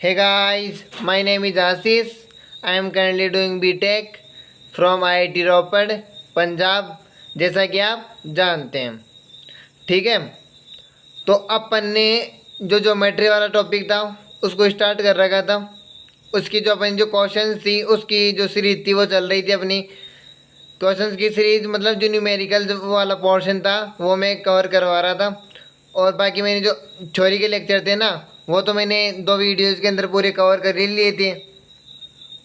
Hey guys, my name is Ashish. I am currently doing BTech from IIT रोपड़ पंजाब, जैसा कि आप जानते हैं। ठीक है, तो अपन ने जो ज्योमेट्री वाला टॉपिक था उसको स्टार्ट कर रखा था। उसकी जो अपन जो क्वेश्चन थी उसकी जो सीरीज थी वो चल रही थी अपनी। क्वेश्चंस की सीरीज मतलब जो न्यूमेरिकल वाला पोर्शन था वो मैं कवर करवा रहा था। और बाकी मैंने जो थ्योरी के लेक्चर थे ना वो तो मैंने 2 वीडियोज़ के अंदर पूरे कवर कर ही लिए थे।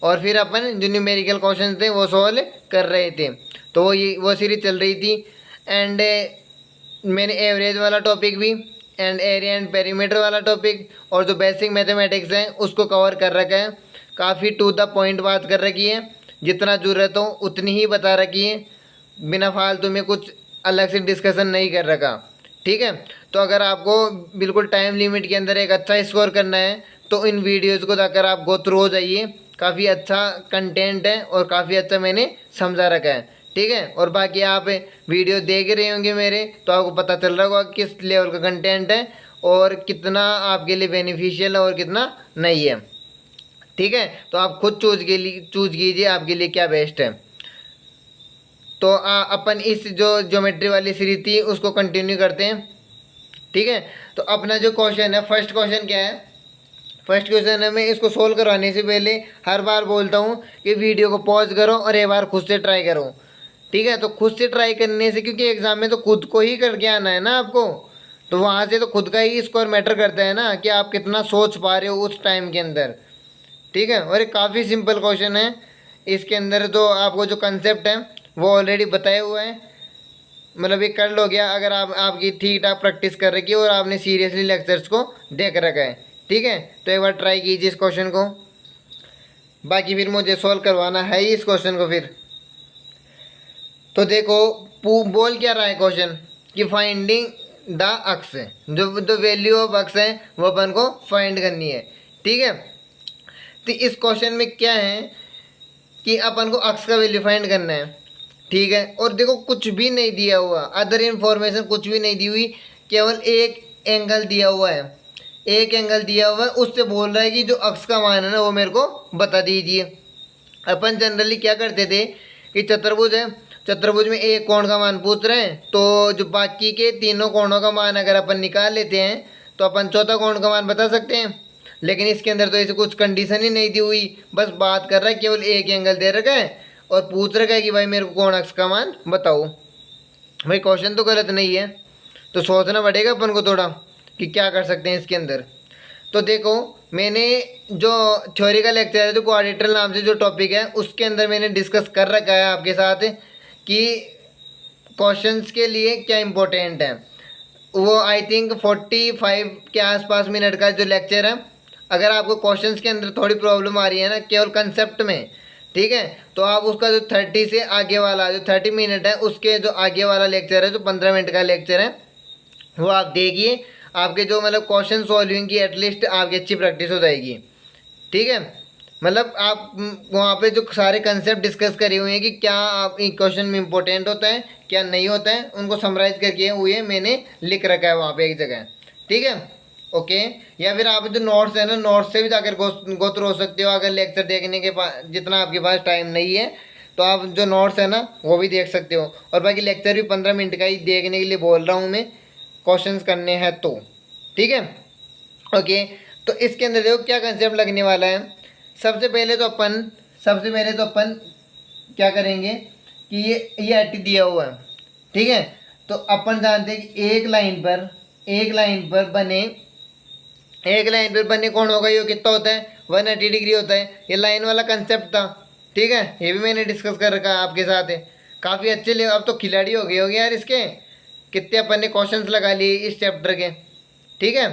और फिर अपन जो न्यूमेरिकल क्वेश्चन थे वो सॉल्व कर रहे थे। तो वो सीरीज चल रही थी। एंड मैंने एवरेज वाला टॉपिक भी एंड एरिया एंड पेरीमीटर वाला टॉपिक और जो बेसिक मैथमेटिक्स है उसको कवर कर रखा है। काफ़ी टू द पॉइंट बात कर रखी है, जितना ज़रूरत हो उतनी ही बता रखी है, बिना फालतू में कुछ अलग से डिस्कशन नहीं कर रखा। ठीक है, तो अगर आपको बिल्कुल टाइम लिमिट के अंदर एक अच्छा स्कोर करना है तो इन वीडियोज़ को जाकर आप गो थ्रू हो जाइए। काफ़ी अच्छा कंटेंट है और काफ़ी अच्छा मैंने समझा रखा है। ठीक है, और बाकी आप वीडियो देख रहे होंगे मेरे तो आपको पता चल रहा होगा किस लेवल का कंटेंट है और कितना आपके लिए बेनिफिशियल है और कितना नहीं है। ठीक है, तो आप खुद चूज कीजिए आपके लिए क्या बेस्ट है। तो अपन इस जो ज्योमेट्री वाली सीरीज थी उसको कंटिन्यू करते हैं। ठीक है, तो अपना जो क्वेश्चन है, फर्स्ट क्वेश्चन क्या है? फर्स्ट क्वेश्चन है, मैं इसको सोल्व करवाने से पहले हर बार बोलता हूँ कि वीडियो को पॉज करो और एक बार खुद से ट्राई करो। ठीक है, तो खुद से ट्राई करने से, क्योंकि एग्जाम में तो खुद को ही करके आना है ना आपको, तो वहाँ से तो खुद का ही स्कोर मैटर करता है ना कि आप कितना सोच पा रहे हो उस टाइम के अंदर। ठीक है, और ये काफ़ी सिंपल क्वेश्चन है। इसके अंदर तो आपको जो कंसेप्ट है वो ऑलरेडी बताए हुए हैं, मतलब ये कर लो गया अगर आप आपकी ठीक ठाक प्रैक्टिस कर रखी है और आपने सीरियसली लेक्चर्स को देख रखा है। ठीक है, तो एक बार ट्राई कीजिए इस क्वेश्चन को। बाकी फिर मुझे सॉल्व करवाना है ही इस क्वेश्चन को फिर। तो देखो बोल क्या रहा है क्वेश्चन कि फाइंडिंग द अक्स है, जो वैल्यू ऑफ अक्स है वो अपन को फाइंड करनी है। ठीक है, तो इस क्वेश्चन में क्या है कि अपन को अक्स का वैल्यू फाइंड करना है। ठीक है, और देखो कुछ भी नहीं दिया हुआ, अदर इन्फॉर्मेशन कुछ भी नहीं दी हुई, केवल एक एंगल दिया हुआ है। एक एंगल दिया हुआ है, उससे बोल रहा है कि जो अक्स का मान है ना वो मेरे को बता दीजिए। अपन जनरली क्या करते थे कि चतुर्भुज है, चतुर्भुज में एक कोण का मान पूछ रहे हैं तो जो बाकी के तीनों कोणों का मान अगर अपन निकाल लेते हैं तो अपन चौथा कोण का मान बता सकते हैं। लेकिन इसके अंदर तो ऐसे कुछ कंडीशन ही नहीं दी हुई, बस बात कर रहा है, केवल एक एंगल दे रखा है और पूछ रखा है कि भाई मेरे को कोण अक्स का मान बताओ। भाई क्वेश्चन तो गलत नहीं है, तो सोचना पड़ेगा अपन को थोड़ा कि क्या कर सकते हैं इसके अंदर। तो देखो मैंने जो थ्योरी का लेक्चर है, जो क्वाड्रेटर नाम से जो टॉपिक है उसके अंदर मैंने डिस्कस कर रखा है आपके साथ कि क्वेश्चंस के लिए क्या इम्पोर्टेंट है। वो आई थिंक 45 के आसपास मिनट का जो लेक्चर है। अगर आपको क्वेश्चंस के अंदर थोड़ी प्रॉब्लम आ रही है ना केवल कंसेप्ट में, ठीक है, तो आप उसका जो 30 से आगे वाला जो 30 मिनट है उसके जो आगे वाला लेक्चर है, जो 15 मिनट का लेक्चर है, वो आप देखिए। आपके जो मतलब क्वेश्चन सॉल्विंग की एटलीस्ट आपकी अच्छी प्रैक्टिस हो जाएगी। ठीक है, मतलब आप वहाँ पे जो सारे कंसेप्ट डिस्कस करे हुए हैं कि क्या आप क्वेश्चन में इंपॉर्टेंट होता है क्या नहीं होता है, उनको समराइज करके हुए मैंने लिख रखा है वहाँ पे एक जगह। ठीक है, ओके। या फिर आप जो नोट्स है ना, नोट्स से भी जाकर गो थ्रू हो सकते हो। अगर लेक्चर देखने के पास जितना आपके पास टाइम नहीं है तो आप जो नोट्स है ना वो भी देख सकते हो। और बाकी लेक्चर भी 15 मिनट का ही देखने के लिए बोल रहा हूँ मैं, क्वेश्चंस करने हैं तो। ठीक है, ओके। तो इसके अंदर देखो क्या कंसेप्ट लगने वाला है। सबसे पहले तो अपन क्या करेंगे कि ये एटी दिया हुआ है। ठीक है, तो अपन जानते हैं कि एक लाइन पर बने कौन होगा, ये कितना होता है 180 डिग्री होता है। ये लाइन वाला कंसेप्ट था। ठीक है, ये भी मैंने डिस्कस कर रखा है आपके साथ है। काफ़ी अच्छे ले, अब तो खिलाड़ी हो गए होगे यार इसके, कितने अपन ने क्वेश्चंस लगा लिए इस चैप्टर के। ठीक है,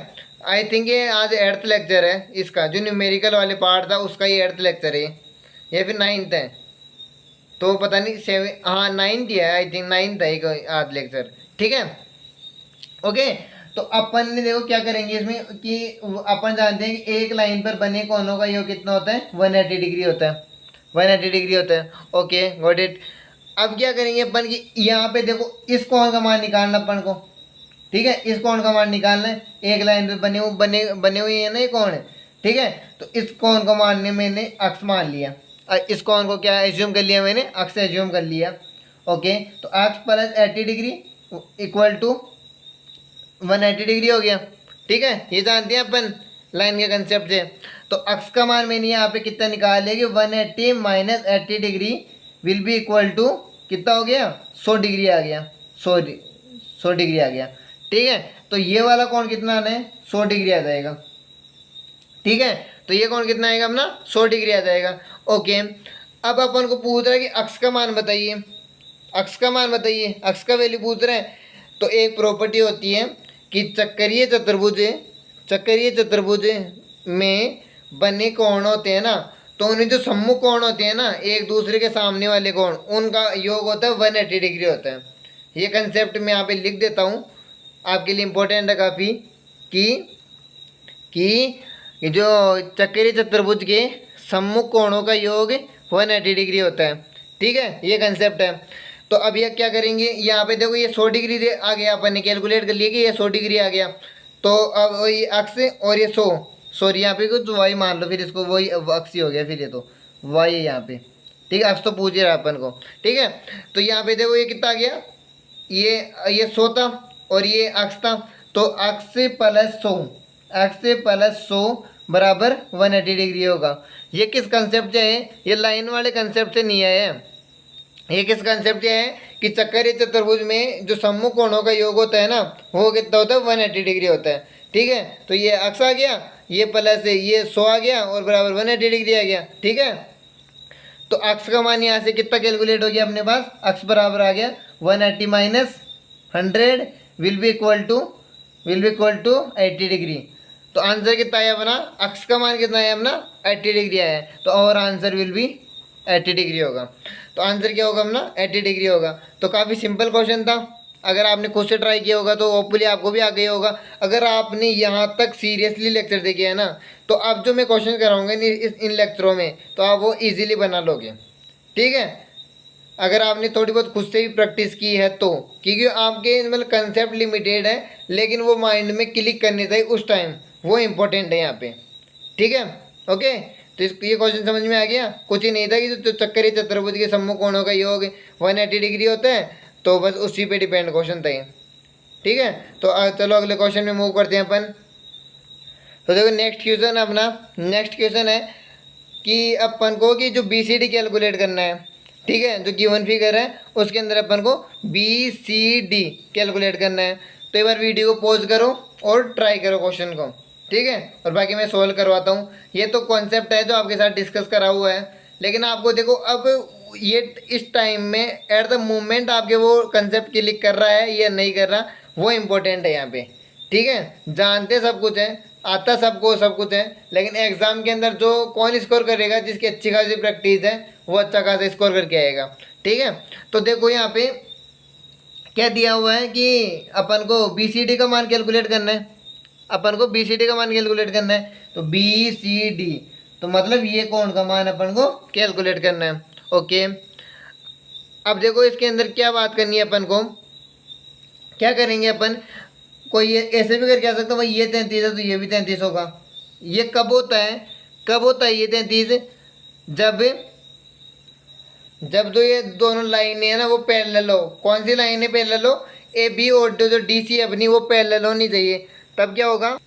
आई थिंक ये आज 8th लेक्चर है इसका, जो न्यूमेरिकल वाले पार्ट था उसका ये 8th लेक्चर है या फिर 9th है, तो पता नहीं 7, हाँ 9th ही है आई थिंक, 9th है एक आज लेक्चर। ठीक है, ओके। तो अपन ने देखो क्या करेंगे इसमें कि अपन जानते हैं कि एक लाइन पर बने कोनों का योग कितना होता है 180 डिग्री होता है, 180 डिग्री होता है। Okay, got it. अब क्या करेंगे अपन कि यहाँ पे देखो इस कोण का मान निकालना अपन को। ठीक है, इस कोण का मान निकालना है। एक लाइन पे बने हुए हैं ना ये कोण है, ठीक है। तो इस कोण को मानने मैंने अक्स मान लिया, इस कोण को क्या एज्यूम कर लिया मैंने, अक्स एज्यूम कर लिया। ओके, तो x plus 80 degree equal to 180 degree हो गया। ठीक है, ये जानते हैं अपन लाइन के कंसेप्ट से। तो अक्स का मान मैंने यहाँ पे कितना निकाल लिया कि 180 minus 80 degree will be equal to कितना हो गया, 100 डिग्री आ गया, 100 डिग्री आ गया। ठीक है, तो ये वाला कोण कितना आना है, 100 डिग्री आ जाएगा। ठीक है, तो ये कोण कितना आएगा अपना, 100 डिग्री आ जाएगा। ओके, अब अपन को पूछ रहा है कि अक्स का मान बताइए, अक्स का मान बताइए, अक्स का वैल्यू पूछ रहे हैं। तो एक प्रॉपर्टी होती है कि चक्करीय चतुर्भुज में बने कोण होते हैं ना, तो उनमें जो सम्मुख कोण होते हैं ना, एक दूसरे के सामने वाले कोण, उनका योग होता है 180 डिग्री होता है। ये कंसेप्ट मैं यहाँ पे लिख देता हूँ, आपके लिए इम्पोर्टेंट है काफ़ी, कि जो चक्करीय चतुर्भुज के सम्मुख कोणों का योग 180 डिग्री होता है। ठीक है, ये कंसेप्ट है। तो अब ये क्या करेंगे, यहाँ पे देखो ये 100 डिग्री आ गया, अपन ने कैलकुलेट कर लिया कि ये 100 डिग्री आ गया। तो अब ये अक्स और ये 100, सॉरी यहाँ पे कुछ वाई मान लो, फिर इसको वही अक्स ही हो गया, फिर ये तो वाई है यहाँ पे। ठीक है, अक्स तो पूछ ही रहा अपन को। ठीक है, तो यहाँ पे देखो ये कितना आ गया, ये 100 था और ये अक्स था, तो अक्स प्लस 100 बराबर 180 डिग्री होगा। ये किस कंसेप्ट से है, ये लाइन वाले कंसेप्ट से नहीं आया है। ये किस कंसेप्ट से है कि चक्करीय चतुर्भुज में जो सम्मुख कोणों का योग होता है ना, वो कितना होता है, 180 डिग्री होता है। ठीक है, तो ये अक्स आ गया, ये प्लस ये 100 आ गया और बराबर 180 डिग्री आ गया। ठीक है, तो अक्स का मान यहाँ से कितना कैलकुलेट हो गया अपने पास, अक्स बराबर आ गया 180 minus 100 will be equal to 80 degree. तो आंसर कितना आया अपना, अक्स का मान कितना आया अपना, 80 डिग्री आया है। तो और आंसर विल बी 80 डिग्री होगा। तो आंसर क्या होगा अपना, 80 डिग्री होगा। तो काफ़ी सिंपल क्वेश्चन था, अगर आपने खुद से ट्राई किया होगा तो होपफुली आपको भी आ गया होगा। अगर आपने यहाँ तक सीरियसली लेक्चर देखे है ना, तो अब जो मैं क्वेश्चन कराऊंगा इन लेक्चरों में, तो आप वो इजीली बना लोगे। ठीक है, अगर आपने थोड़ी बहुत खुद से भी प्रैक्टिस की है तो, क्योंकि आपके मतलब कंसेप्ट लिमिटेड है, लेकिन वो माइंड में क्लिक करने चाहिए उस टाइम, वो इम्पोर्टेंट है यहाँ पे। ठीक है, ओके। तो ये क्वेश्चन समझ में आ गया, कुछ ही नहीं था कि जो चक्करीय चतुर्भुज के सम्मुख कोणों का योग 180 डिग्री होता है, तो बस उसी पे डिपेंड क्वेश्चन था ये। ठीक है, तो चलो अगले क्वेश्चन में मूव करते हैं अपन। तो देखो नेक्स्ट क्वेश्चन अपना, नेक्स्ट क्वेश्चन है कि अपन को कि जो BCD कैलकुलेट करना है। ठीक है, जो गिवन फिगर है उसके अंदर अपन को BCD कैलकुलेट करना है। तो एक बार वीडियो को पॉज करो और ट्राई करो क्वेश्चन को। ठीक है, और बाकी मैं सोल्व करवाता हूँ। ये तो कॉन्सेप्ट है जो आपके साथ डिस्कस करा हुआ है, लेकिन आपको देखो अब ये इस टाइम में एट द मोमेंट आपके वो कंसेप्ट क्लिक कर रहा है या नहीं कर रहा, वो इम्पोर्टेंट है यहाँ पे। ठीक है, जानते सब कुछ है, आता सबको सब कुछ है, लेकिन एग्जाम के अंदर जो कौन स्कोर करेगा, जिसकी अच्छी खासी प्रैक्टिस है, वो अच्छा खासा स्कोर करके आएगा। ठीक है, तो देखो यहाँ पे क्या दिया हुआ है कि अपन को BCD का मान कैलकुलेट करना है, अपन को BCD का मान कैलकुलेट करना है। तो BCD तो मतलब ये कोण का मान अपन को कैलकुलेट करना है। ओके, अब देखो इसके अंदर क्या बात करनी है अपन को, क्या करेंगे अपन, कोई ये ऐसे भी करके आ सकता है भाई, ये 33 है तो ये भी 33 होगा। ये कब होता है, कब होता है ये 33, जब जो ये दोनों लाइनें हैं ना वो पैरेलल हो। कौन सी लाइनें पैरेलल हो, AB और जो DC है अपनी वो पैरेलल होनी चाहिए। तब क्या होगा,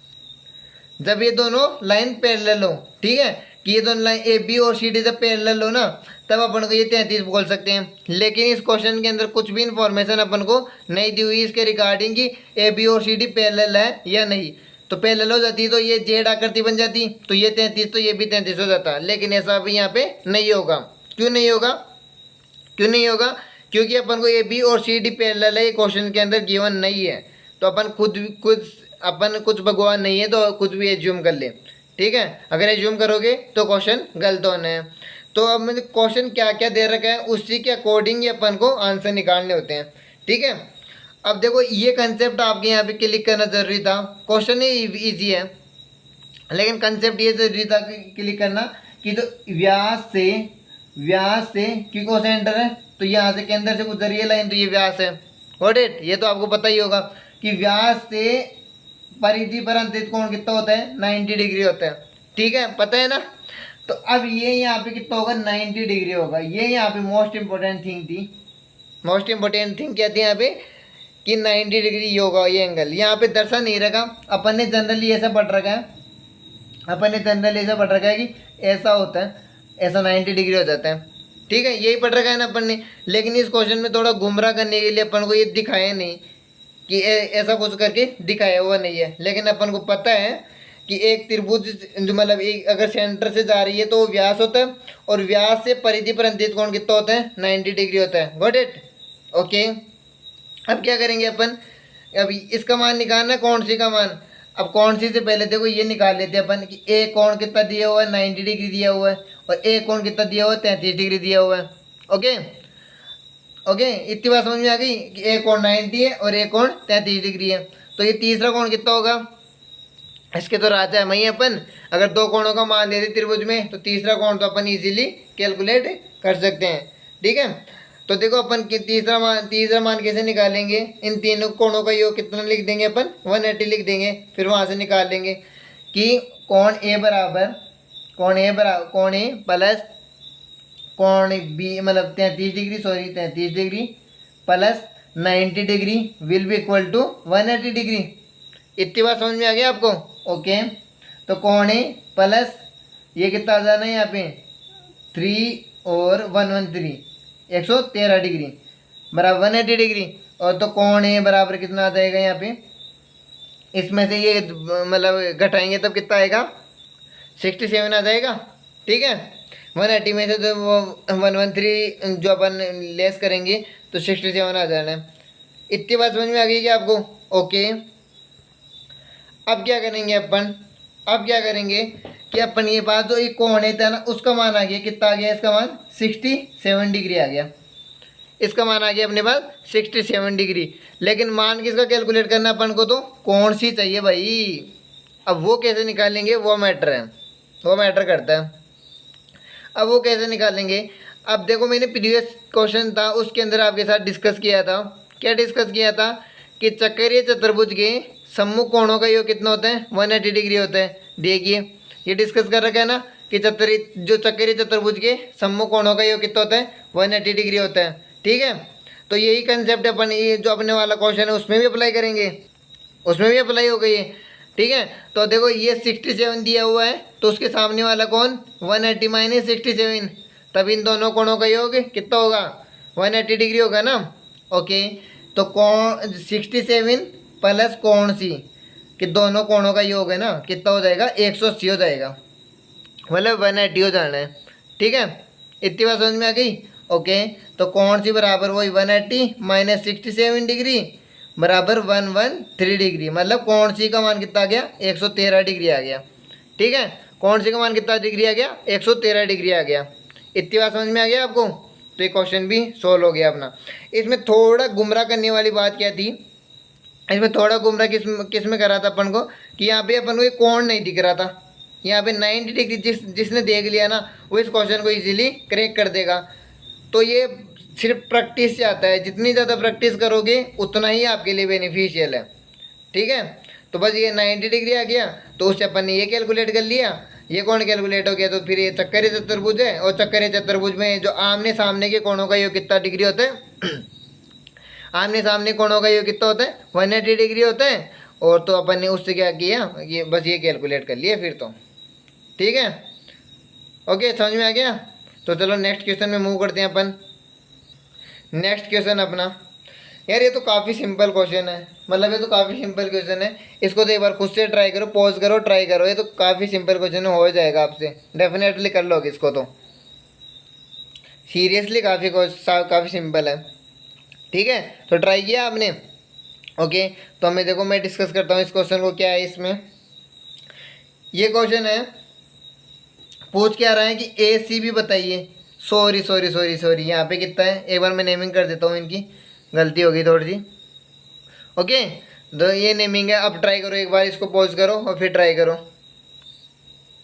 जब ये दोनों लाइन पैरेलल हो। ठीक है, कि ये दोनों लाइन AB और CD जब पैरेलल हो ना, तब अपन को ये 33 बोल सकते हैं। लेकिन इस क्वेश्चन के अंदर कुछ भी इंफॉर्मेशन अपन को नहीं दी हुई इसके रिगार्डिंग कि AB और CD पैरेलल है या नहीं। तो पैरेलल हो जाती तो ये जेड आकृति बन जाती, तो ये 33 तो ये भी 33 हो जाता, लेकिन ऐसा अभी यहाँ पे नहीं होगा। क्यों नहीं होगा, क्यों नहीं होगा, क्योंकि अपन को AB और CD पैरेलल है, ये क्वेश्चन के अंदर गिवन नहीं है। तो अपन अपन कुछ भगवान नहीं है तो कुछ भी एज्यूम कर ले। ठीक है, अगर एज्यूम करोगे तो क्वेश्चन गलत होना है। तो अब मुझे क्वेश्चन क्या क्या दे रखा है उसी के अकॉर्डिंग ही अपन को आंसर निकालने होते हैं। ठीक है, अब देखो ये कंसेप्ट आपके यहाँ पे क्लिक करना जरूरी था। क्वेश्चन ही ईजी है, लेकिन कंसेप्ट ये जरूरी था क्लिक करना कि तो व्यास से क्योंकि सेंटर है, तो यहाँ से केंद्र से गुजर रही है लाइन, तो ये व्यास है। व्हाट इट, ये तो आपको पता ही होगा कि व्यास से परिधि पर अंतरित कोण कितना होता है, 90 डिग्री होता है। ठीक है, पता है ना। तो अब ये यहाँ पे कितना होगा, 90 डिग्री होगा। ये यहाँ पे मोस्ट इंपॉर्टेंट थिंग थी, मोस्ट इंपॉर्टेंट थिंग क्या थी यहाँ पे कि 90 डिग्री ये होगा ये एंगल। यहाँ पे दर्शा नहीं रखा, अपन ने जनरली ऐसा पढ़ रखा है, अपन ने जनरली ऐसा पढ़ रखा है कि ऐसा होता है, ऐसा 90 डिग्री हो जाता है। ठीक है, यही पढ़ रखा है ना अपन ने। लेकिन इस क्वेश्चन में थोड़ा गुमराह करने के लिए अपन को ये दिखाया नहीं कि ऐसा कुछ करके दिखाया हुआ नहीं है। लेकिन अपन को पता है कि एक त्रिभुज जो मतलब एक अगर सेंटर से जा रही है तो व्यास होता है, और व्यास से परिधि पर अंतित कोण कितना होता है, 90 डिग्री होता है। Got it, okay. अब क्या करेंगे अपन, अब इसका मान निकालना, कौन सी का मान। अब कौन सी से पहले देखो ये निकाल लेते हैं अपन कि ए कोण कितना दिया हुआ है, 90 डिग्री दिया हुआ है, और ए कोण कितना दिया हुआ है, 33 डिग्री दिया हुआ है। ओके ओके, इतनी बात समझ में आ गई कि ए कोण 90 है और ए कोण 33 डिग्री है। तो ये तीसरा कोण कितना होगा, इसके तो राजा है वही अपन। अगर दो कोणों का मान दे दे त्रिभुज में तो तीसरा कोण तो अपन इजीली कैलकुलेट कर सकते हैं। ठीक है, तो देखो अपन तीसरा मान कैसे निकालेंगे, इन तीनों कोणों का योग कितना लिख देंगे अपन, 180 लिख देंगे। फिर वहाँ से निकाल लेंगे कि कोण ए प्लस कोण बी मतलब 33 degree, sorry 33 degree plus 90 degree will be equal to 180 degree. इतनी बात समझ में आ गया आपको। ओके, तो कोण ए प्लस ये कितना आ जाना है यहाँ पे 3 और 113 113 डिग्री बराबर 180 डिग्री। और तो कोण ए बराबर कितना आ जाएगा यहाँ पे, इसमें से ये मतलब घटाएंगे तब कितना आएगा, 67 आ जाएगा। ठीक है, 180 में से तो वो 113 जो अपन लेस करेंगे तो 67 आ जाना है। इतनी बात समझ में आ गई क्या आपको। ओके, अब क्या करेंगे अपन, अब क्या करेंगे कि अपन ये बात जो एक कोण था ना उसका मान आ गया, कितना आ गया, इसका मान 67 डिग्री आ गया, इसका मान आ गया अपने पास 67 डिग्री। लेकिन मान किसका कैलकुलेट करना अपन को, तो कोण सी चाहिए भाई। अब वो कैसे निकालेंगे वो मैटर है, वो मैटर करता है। अब वो कैसे निकालेंगे, अब देखो मैंने प्रीवियस क्वेश्चन था उसके अंदर आपके साथ डिस्कस किया था। क्या डिस्कस किया था कि चक्रीय चतुर्भुज के सम्मुख कोणों का योग कितना होता है, 180 डिग्री होता है। देखिए ये डिस्कस कर रखा है ना कि चक्रीय चतुर्भुज के सम्मुख कोणों का योग कितना होता है, 180 डिग्री होता है। ठीक है, तो यही कंसेप्ट अपन ये जो अपने वाला क्वेश्चन है उसमें भी अप्लाई करेंगे, उसमें भी अप्लाई हो गई है। ठीक है, तो देखो ये 67 दिया हुआ है तो उसके सामने वाला कौन 180 माइनस 67, तब इन दोनों कोणों का योग कितना होगा, 180 डिग्री होगा ना। ओके, तो कोण 67 प्लस कोण सी कि दोनों कोणों का योग है ना कितना हो जाएगा, 180 हो जाएगा, मतलब 180 हो जाना है। ठीक है, इतनी बात समझ में आ गई। ओके, तो कोण सी बराबर वही 180 माइनस 67 डिग्री बराबर 113 डिग्री, मतलब कोण सी का मान कितना आ गया, 113 डिग्री आ गया। ठीक है, कोण सी का मान कितना डिग्री आ गया, 113 डिग्री आ गया। इतनी बात समझ में आ गया आपको। तो ये क्वेश्चन भी सोल्व हो गया अपना। इसमें थोड़ा गुमराह करने वाली बात क्या थी, इसमें थोड़ा गुमराह किस में करा था अपन को कि यहाँ पे अपन को एक कोण नहीं दिख रहा था। यहाँ पे 90 डिग्री जिसने देख लिया ना वो इस क्वेश्चन को इजीली क्रैक कर देगा। तो ये सिर्फ प्रैक्टिस से आता है, जितनी ज़्यादा प्रैक्टिस करोगे उतना ही आपके लिए बेनिफिशियल है। ठीक है, तो बस ये 90 डिग्री आ गया तो उससे अपन ने ये कैलकुलेट कर लिया, ये कोण कैलकुलेट हो गया। तो फिर ये चक्करीय चतुर्भुज है, और चक्करीय चतुर्भुज में जो आमने सामने के कोणों का योग कितना डिग्री होता है आमने सामने कोणों का योग कितना होता है, 180 डिग्री होता है। और तो अपन ने उससे क्या किया, ये बस ये कैलकुलेट कर लिया फिर तो। ठीक है, ओके, समझ में आ गया। तो चलो नेक्स्ट क्वेश्चन में मूव करते हैं अपन। नेक्स्ट क्वेश्चन अपना, यार ये तो काफ़ी सिंपल क्वेश्चन है, मतलब ये तो काफ़ी सिंपल क्वेश्चन है। इसको तो एक बार खुद से ट्राई करो, पॉज करो, ट्राई करो। ये तो काफ़ी सिंपल क्वेश्चन हो जाएगा आपसे, डेफिनेटली कर लोगे इसको तो, सीरियसली काफ़ी सिंपल है। ठीक है, तो ट्राई किया आपने। ओके, तो हमें देखो मैं डिस्कस करता हूँ इस क्वेश्चन को। क्या है इसमें, ये क्वेश्चन है, पूछ क्या रहा है कि ए सी बी बताइए। सॉरी यहाँ पे कितना है, एक बार मैं नेमिंग कर देता हूँ, इनकी गलती होगी थोड़ी सी। ओके, तो ये नेमिंग है। अब ट्राई करो, एक बार इसको पॉज करो और फिर ट्राई करो।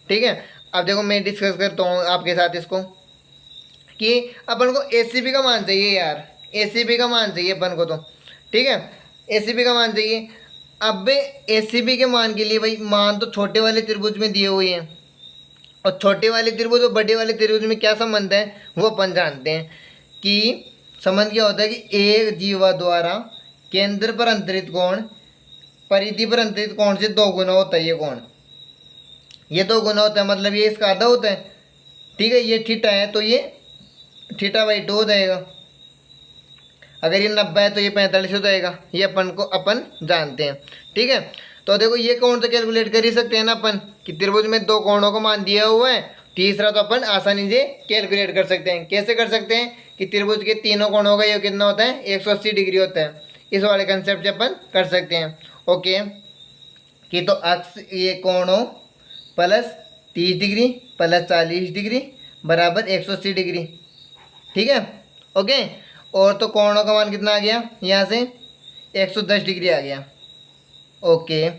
ठीक है, अब देखो मैं डिस्कस करता हूँ आपके साथ इसको कि अपन को ए सी बी का मान चाहिए यार, ए सी बी का मान चाहिए अपन को तो। ठीक है, ए सी बी का मान चाहिए। अब ए सी बी के मान के लिए भाई मान तो छोटे वाले त्रिभुज में दिए हुए हैं, और छोटी वाली त्रिभुज और बड़ी वाली त्रिभुज में क्या संबंध है वो अपन जानते हैं कि संबंध क्या होता है कि एक जीवा द्वारा केंद्र पर अंतरित कोण परिधि पर अंतरित कोण से 2 गुना होता है। ये कोण ये 2 गुना होता है, मतलब ये इसका आधा होता है। ठीक है, ये थीटा है तो ये θ/2 हो जाएगा। अगर ये 90 है तो ये 45 हो जाएगा। ये अपन जानते हैं। ठीक है, तो देखो ये कोण तो कैलकुलेट कर ही सकते हैं ना अपन कि त्रिभुज में 2 कोणों को मान दिया हुआ है। तीसरा तो अपन आसानी से कैलकुलेट कर सकते हैं। कैसे कर सकते हैं कि त्रिभुज के तीनों कोणों का योग कितना होता है 180 डिग्री होता है। इस वाले कंसेप्ट से अपन कर सकते हैं। ओके, कि तो अक्ष ये कोणों प्लस 30 डिग्री प्लस 40 डिग्री बराबर 180 डिग्री। ठीक है, ओके। और तो कोणों का मान कितना आ गया यहाँ से 110 डिग्री आ गया। ओके,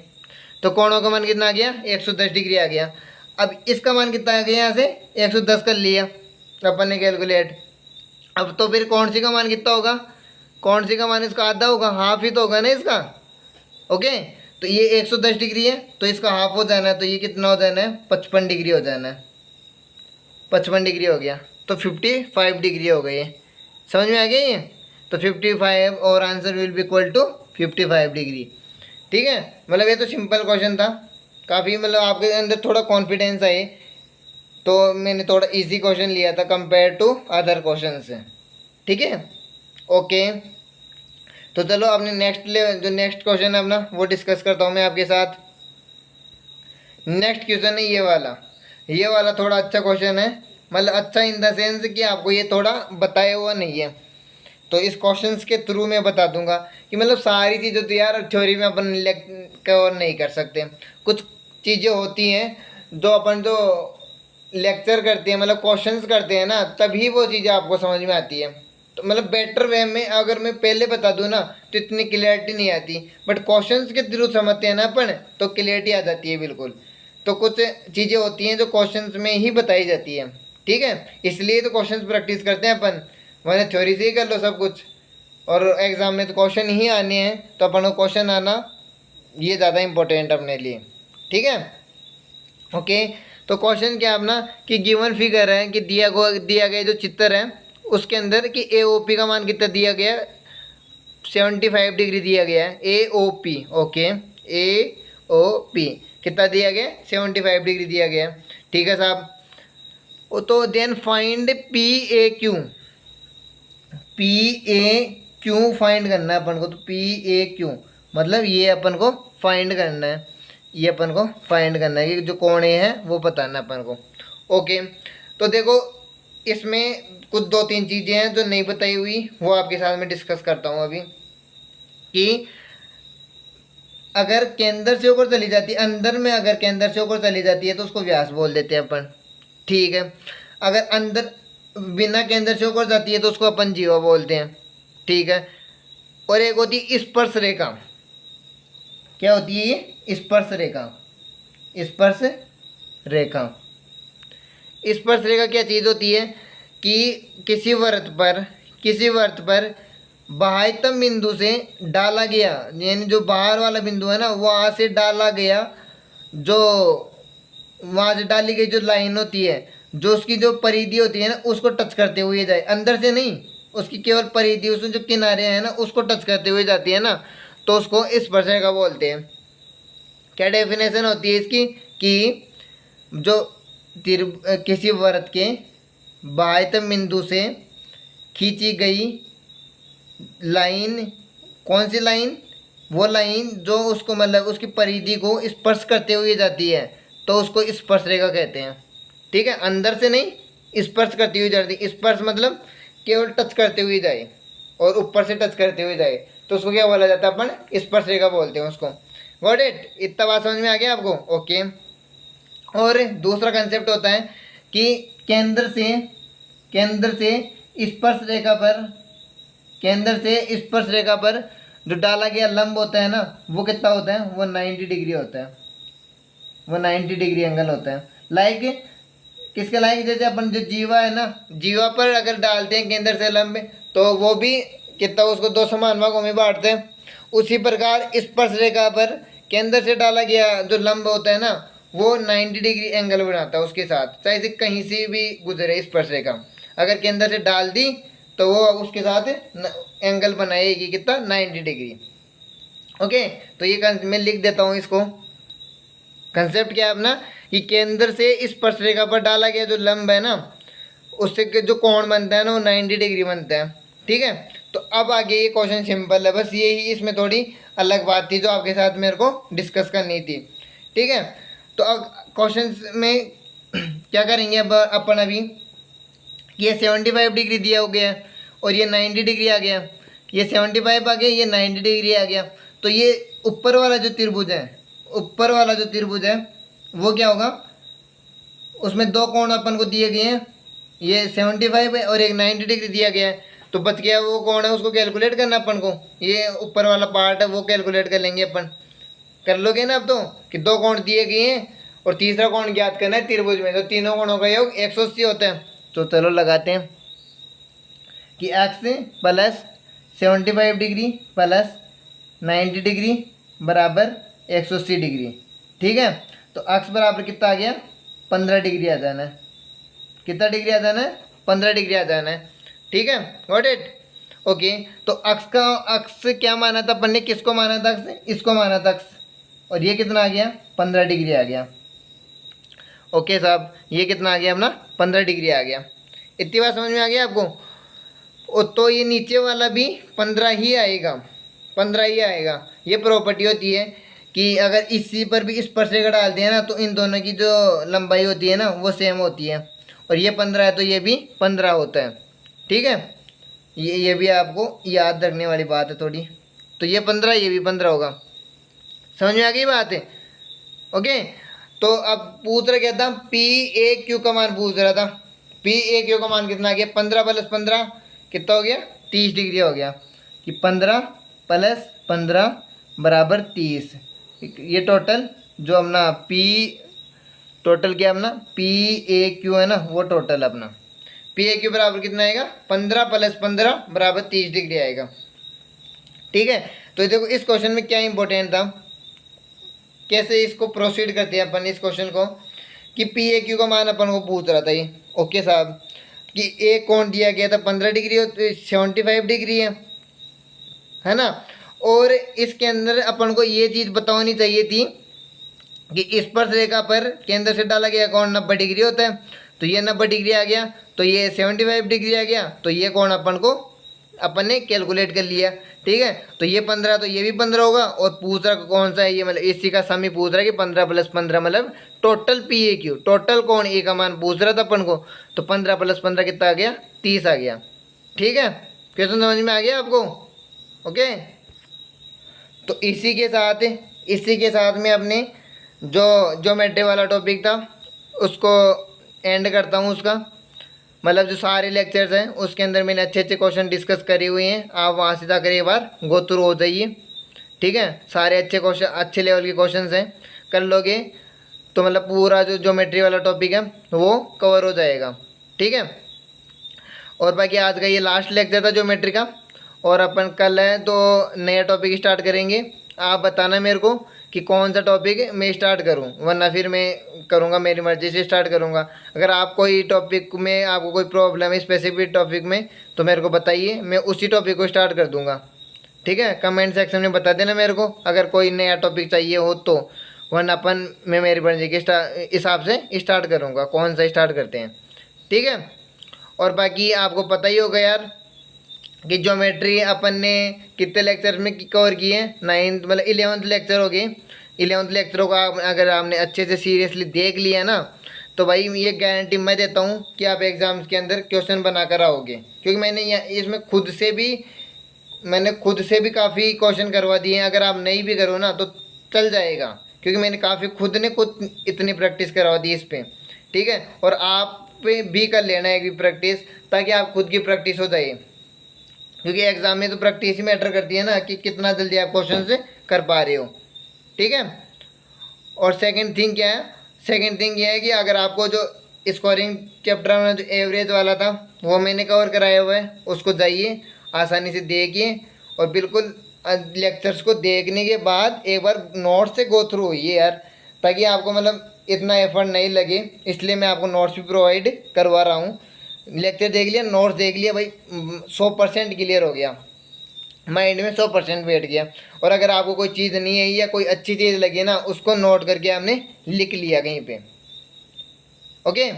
तो कोणों का मान कितना आ गया 110 डिग्री आ गया। अब इसका मान कितना आ गया यहाँ से 110 कर लिया अपन ने कैलकुलेट। अब तो फिर कौन सी का मान कितना होगा, कौन सी का मान इसका आधा होगा, हाफ ही तो होगा ना इसका। ओके, तो ये 110 डिग्री है तो इसका हाफ हो जाना है, तो ये कितना हो जाना है 55 डिग्री हो जाना है। 55 डिग्री हो गया तो 55 डिग्री हो गई। समझ में आ गया ये, तो 55 और answer will be equal to 55 degree. ठीक है, मतलब ये तो सिंपल क्वेश्चन था काफ़ी, मतलब आपके अंदर थोड़ा कॉन्फिडेंस आए तो मैंने थोड़ा इजी क्वेश्चन लिया था कंपेयर टू अदर क्वेश्चन से। ठीक है, ओके। तो चलो अपने जो नेक्स्ट क्वेश्चन है अपना वो डिस्कस करता हूँ मैं आपके साथ। नेक्स्ट क्वेश्चन है ये वाला थोड़ा अच्छा क्वेश्चन है, मतलब अच्छा इन द सेंस कि आपको ये थोड़ा बताया हुआ नहीं है, तो इस क्वेश्चंस के थ्रू मैं बता दूंगा कि मतलब सारी चीज़ें तो यार थ्योरी में अपन कवर नहीं कर सकते। कुछ चीज़ें होती हैं जो अपन जो लेक्चर करते हैं मतलब क्वेश्चंस करते हैं ना, तभी वो चीज़ें आपको समझ में आती है। तो मतलब बेटर वे में अगर मैं पहले बता दूं ना तो इतनी क्लियरिटी नहीं आती, बट क्वेश्चंस के थ्रू समझते हैं ना अपन तो क्लियरिटी आ जाती है बिल्कुल। तो कुछ चीज़ें होती हैं जो क्वेश्चंस में ही बताई जाती है। ठीक है, इसलिए तो क्वेश्चंस प्रैक्टिस करते हैं अपन, वरना थ्योरी से ही कर लो सब कुछ, और एग्ज़ाम में तो क्वेश्चन ही आने हैं, तो अपन को क्वेश्चन आना ये ज़्यादा इंपॉर्टेंट अपने लिए। ठीक है, ओके। तो क्वेश्चन क्या अपना कि गिवन फिगर है कि दिया गया जो चित्र है उसके अंदर कि AOP का मान कितना दिया गया 75 डिग्री दिया गया है। AOP, ओके, AOP कितना दिया गया 75 डिग्री दिया गया। ठीक है साहब, तो देन फाइंड PAQ। PAQ फाइंड करना है अपन को, तो PAQ मतलब ये अपन को फाइंड करना है, ये अपन को फाइंड करना है कि जो कोणे हैं वो बताना है अपन को। ओके, तो देखो इसमें कुछ 2-3 चीज़ें हैं जो नहीं बताई हुई, वो आपके साथ में डिस्कस करता हूँ अभी। कि अगर केंद्र से ऊपर चली जाती है, अंदर में अगर केंद्र से ऊपर चली जाती है तो उसको व्यास बोल देते हैं अपन। ठीक है, अगर अंदर बिना केंद्र से ऊपर जाती है तो उसको अपन जीवा बोलते हैं। ठीक है, और एक होती है स्पर्श रेखा। क्या होती है ये स्पर्श रेखा, स्पर्श रेखा। स्पर्श रेखा क्या चीज़ होती है कि किसी वृत्त पर बाह्यतम बिंदु से डाला गया, यानी जो बाहर वाला बिंदु है ना वहाँ से डाला गया, जो वहाँ से डाली गई जो लाइन होती है, जो उसकी जो परिधि होती है ना उसको टच करते हुए जाए, अंदर से नहीं, उसकी केवल परिधि, उसमें जो किनारे हैं ना उसको टच करते हुए जाती है ना, तो उसको स्पर्श रेखा बोलते हैं। क्या डेफिनेशन होती है इसकी कि जो किसी वृत्त के बाह्यतम बिंदु से खींची गई लाइन, कौन सी लाइन, वो लाइन जो उसको मतलब उसकी परिधि को स्पर्श करते हुए जाती है तो उसको स्पर्श रेखा कहते हैं। ठीक है, अंदर से नहीं स्पर्श करती हुई जाती, स्पर्श मतलब केवल टच करते हुए जाए और ऊपर से टच करते हुए जाए तो उसको क्या बोला जाता है, अपन स्पर्श रेखा बोलते हैं उसको। गॉट इट, इतना बात समझ में आ गया आपको। ओके, और दूसरा कंसेप्ट होता है कि केंद्र से स्पर्श रेखा पर जो डाला गया लंब होता है ना वो कितना होता है, वो 90 डिग्री होता है, वो 90 डिग्री एंगल होता है। लाइक किसके लाइक, जैसे अपन जो जीवा है ना, जीवा पर अगर डालते हैं केंद्र से लंब तो वो भी कितना, उसको 2 समान भागों में बांटते हैं। उसी प्रकार स्पर्श रेखा पर केंद्र से डाला गया जो लंब होता है ना वो 90 डिग्री एंगल बनाता है उसके साथ, चाहे से कहीं से भी गुजरे स्पर्शरेखा। अगर केंद्र से डाल दी तो वो उसके साथ एंगल बनाएगी कितना, 90 डिग्री। ओके, तो ये मैं लिख देता हूँ इसको। कंसेप्ट क्या है अपना, कि केंद्र से स्पर्शरेखा पर डाला गया जो लंब है ना, उससे जो कोण बनता है ना वो 90 डिग्री बनता है। ठीक है, तो अब आगे ये क्वेश्चन सिंपल है, बस यही इसमें थोड़ी अलग बात थी जो आपके साथ मेरे को डिस्कस करनी थी। ठीक है, तो अब क्वेश्चन में क्या करेंगे अब अपन अभी, ये 75 डिग्री दिया हो गया और ये 90 डिग्री आ गया, ये 75 आ गया, ये 90 डिग्री आ गया। तो ये ऊपर वाला जो त्रिभुज है, ऊपर वाला जो त्रिभुज है वो क्या होगा, उसमें दो कोण अपन को दिए गए हैं, ये 75 है और एक 90 डिग्री दिया गया है। तो बच गया वो कौन है, उसको कैलकुलेट करना अपन को, ये ऊपर वाला पार्ट है वो कैलकुलेट कर लेंगे अपन। कर लोगे ना अब तो, कि दो कोण दिए गए हैं और तीसरा कोण ज्ञात करना है त्रिभुज में, तो तीनों कोणों का योग 180 होता है। तो चलो लगाते हैं कि x plus 75 degree plus 90 degree बराबर 180 डिग्री। ठीक है, तो x बराबर कितना आ गया, 15 डिग्री आ जाना है। कितना डिग्री आ जाना है, 15 डिग्री आ जाना है। ठीक है, गॉट इट। ओके, तो अक्स क्या माना था अपन ने, किसको माना था, अक्स इसको माना था अक्स, और ये कितना आ गया, 15 डिग्री आ गया। ओके साहब, ये कितना आ गया अपना, 15 डिग्री आ गया। इतनी बात समझ में आ गया आपको। तो ये नीचे वाला भी 15 ही आएगा, 15 ही आएगा। ये प्रॉपर्टी होती है कि अगर इसी पर भी स्पर्शरेखा डालते हैं ना तो इन दोनों की जो लंबाई होती है ना वो सेम होती है, और ये 15 है तो ये भी 15 होता है। ठीक है, ये भी आपको याद रखने वाली बात है थोड़ी। तो ये 15, ये भी 15 होगा। समझ में आ गई बात है। ओके, तो अब पूछ रहा क्या था, पी ए क्यू का मान पूछ रहा था। पी ए क्यू का मान कितना आ गया, 15 प्लस 15 कितना हो गया, 30 डिग्री हो गया। कि 15 प्लस 15 बराबर 30। ये टोटल जो अपना पी, टोटल क्या अपना पी ए क्यू है ना, वो टोटल अपना पी ए क्यू बराबर कितना आएगा, 15 प्लस 15 बराबर 30 डिग्री आएगा। ठीक है, तो देखो इस क्वेश्चन में क्या इंपॉर्टेंट था, कैसे इसको प्रोसीड करते हैं अपन इस क्वेश्चन को, कि पी ए क्यू का मान अपन को पूछ रहा था ये। ओके साहब, कि ए कोण दिया गया था 15 डिग्री और 75 डिग्री है ना। और इसके अंदर अपन को ये चीज़ बतानी चाहिए थी कि स्पर्शरेखा पर केंद्र से डाला गया कोण 90 डिग्री होता है। तो ये 90 डिग्री आ गया, तो ये 75 डिग्री आ गया, तो ये कोण अपन ने कैलकुलेट कर लिया। ठीक है, तो ये 15 तो ये भी 15 होगा, और पूछ रहा कौन सा है ये, मतलब इसी का सम ही पूछ रहा है कि 15 प्लस 15 मतलब total P A Q, total कोण ए का मान पूछ रहा था अपन को। तो 15 प्लस 15 कितना आ गया, 30 आ गया। ठीक है, क्वेश्चन समझ में आ गया आपको। ओके, तो इसी के साथ में अपने जो ज्योमेट्री वाला टॉपिक था उसको एंड करता हूँ। उसका मतलब जो सारे लेक्चर्स हैं उसके अंदर मैंने अच्छे अच्छे क्वेश्चन डिस्कस करे हुए हैं, आप वहाँ से जाकर एक बार गो थ्रू हो जाइए। ठीक है, सारे अच्छे क्वेश्चन, अच्छे लेवल के क्वेश्चंस हैं, कर लोगे तो मतलब पूरा जो ज्योमेट्री वाला टॉपिक है वो कवर हो जाएगा। ठीक है, और बाकी आज का ये लास्ट लेक्चर था ज्योमेट्री का, और अपन कल है तो नया टॉपिक स्टार्ट करेंगे। आप बताना मेरे को कि कौन सा टॉपिक मैं स्टार्ट करूं, वरना फिर मैं करूंगा मेरी मर्ज़ी से स्टार्ट करूंगा। अगर आप कोई टॉपिक में आपको कोई प्रॉब्लम है स्पेसिफिक टॉपिक में तो मेरे को बताइए, मैं उसी टॉपिक को स्टार्ट कर दूंगा। ठीक है, कमेंट सेक्शन में बता देना मेरे को अगर कोई नया टॉपिक चाहिए हो तो, वरना अपन मैं मेरी मर्ज़ी के हिसाब से स्टार्ट करूँगा, कौन सा स्टार्ट करते हैं। ठीक है, और बाकी आपको पता ही होगा यार कि ज्योमेट्री अपन ने कितने लेक्चर में कवर किए हैं, 9th मतलब 11th लेक्चर हो गए। 11th लेक्चरों का अगर आपने अच्छे से सीरियसली देख लिया ना तो भाई ये गारंटी मैं देता हूँ कि आप एग्ज़ाम्स के अंदर क्वेश्चन बना कर आओगे, क्योंकि मैंने इसमें मैंने खुद से भी काफ़ी क्वेश्चन करवा दिए हैं। अगर आप नहीं भी करो ना तो चल जाएगा, क्योंकि मैंने खुद इतनी प्रैक्टिस करवा दी इस पर। ठीक है, और आप पे भी कर लेना है एक प्रैक्टिस, ताकि आप खुद की प्रैक्टिस हो जाए, क्योंकि एग्जाम में तो प्रैक्टिस ही मैटर करती है ना कि कितना जल्दी आप क्वेश्चन से कर पा रहे हो। ठीक है, और सेकंड थिंग क्या है, सेकंड थिंग ये है कि अगर आपको जो स्कोरिंग चैप्टर में जो एवरेज वाला था वो मैंने कवर कराया हुआ है, उसको जाइए आसानी से देखिए, और बिल्कुल लेक्चर्स को देखने के बाद एक बार नोट से गो थ्रू होइए यार। ताकि आपको मतलब इतना एफर्ट नहीं लगे, इसलिए मैं आपको नोट्स भी प्रोवाइड करवा रहा हूँ। लेक्चर देख लिया, नोट्स देख लिया भाई, 100% क्लियर हो गया, माइंड में 100% बैठ गया। और अगर आपको कोई चीज़ नहीं है या कोई अच्छी चीज़ लगी ना, उसको नोट करके आपने लिख लिया कहीं पे, ओके।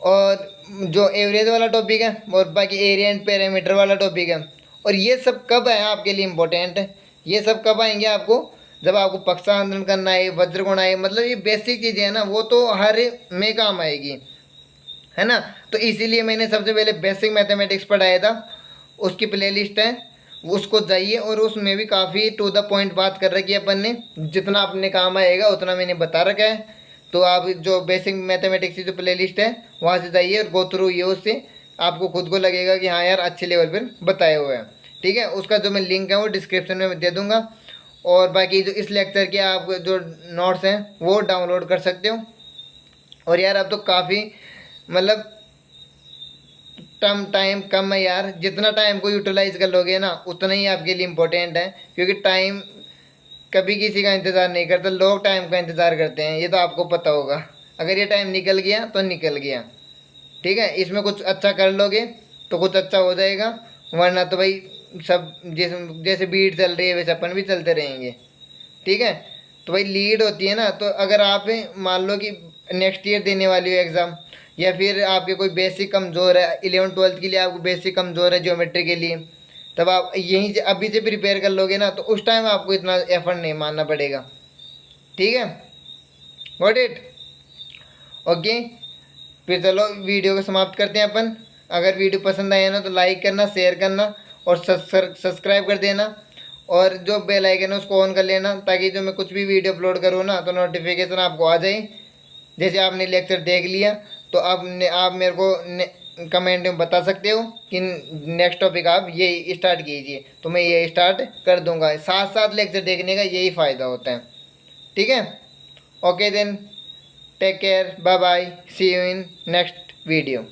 और जो एवरेज वाला टॉपिक है और बाकी एरिया एंड पैरामीटर वाला टॉपिक है, और ये सब कब है आपके लिए इम्पोर्टेंट है, ये सब कब आएंगे आपको, जब आपको पक्षा आंदोलन करना है, वज्रकोण आए, मतलब ये बेसिक चीज़ें हैं ना, वो तो हर में काम आएगी, है ना। तो इसीलिए मैंने सबसे पहले बेसिक मैथमेटिक्स पढ़ाया था, उसकी प्लेलिस्ट है, उसको जाइए, और उसमें भी काफ़ी टू द पॉइंट बात कर रखी है अपन ने, जितना अपने काम आएगा उतना मैंने बता रखा है। तो आप जो बेसिक मैथमेटिक्स की जो प्लेलिस्ट है वहाँ से जाइए और गो थ्रू ये, उससे आपको खुद को लगेगा कि हाँ यार अच्छे लेवल पर बताए हुए हैं, ठीक है। उसका जो मैं लिंक है वो डिस्क्रिप्शन में दे दूँगा, और बाकी जो इस लेक्चर के आप जो नोट्स हैं वो डाउनलोड कर सकते हो। और यार अब तो काफ़ी मतलब टाइम कम है यार, जितना टाइम को यूटिलाइज कर लोगे ना उतना ही आपके लिए इम्पोर्टेंट है, क्योंकि टाइम कभी किसी का इंतज़ार नहीं करता, लोग टाइम का इंतज़ार करते हैं, ये तो आपको पता होगा। अगर ये टाइम निकल गया तो निकल गया, ठीक है। इसमें कुछ अच्छा कर लोगे तो कुछ अच्छा हो जाएगा, वरना तो भाई सब जैसे जैसे बीट चल रही है वैसे अपन भी चलते रहेंगे, ठीक है। तो भाई लीड होती है ना, तो अगर आप मान लो कि नेक्स्ट ईयर देने वाली हो एग्ज़ाम, या फिर आपके कोई बेसिक कमज़ोर है, 11th-12th के लिए आपको बेसिक कमज़ोर है ज्योमेट्री के लिए, तब आप यहीं से अभी से प्रिपेयर कर लोगे ना, तो उस टाइम आपको इतना एफर्ट नहीं मानना पड़ेगा, ठीक है। Got it, okay. फिर चलो वीडियो को समाप्त करते हैं अपन। अगर वीडियो पसंद आया ना तो लाइक करना, शेयर करना और सब्सक्राइब कर देना, और जो बेल आइकन है उसको ऑन कर लेना, ताकि जो मैं कुछ भी वीडियो अपलोड करूँ ना तो नोटिफिकेशन आपको आ जाए। जैसे आपने लेक्चर देख लिया तो आप मेरे को कमेंट में बता सकते हो कि नेक्स्ट टॉपिक आप ये स्टार्ट कीजिए, तो मैं ये स्टार्ट कर दूंगा। साथ साथ लेक्चर देखने का यही फ़ायदा होता है, ठीक है। Okay then, take care, bye bye, see you in next video.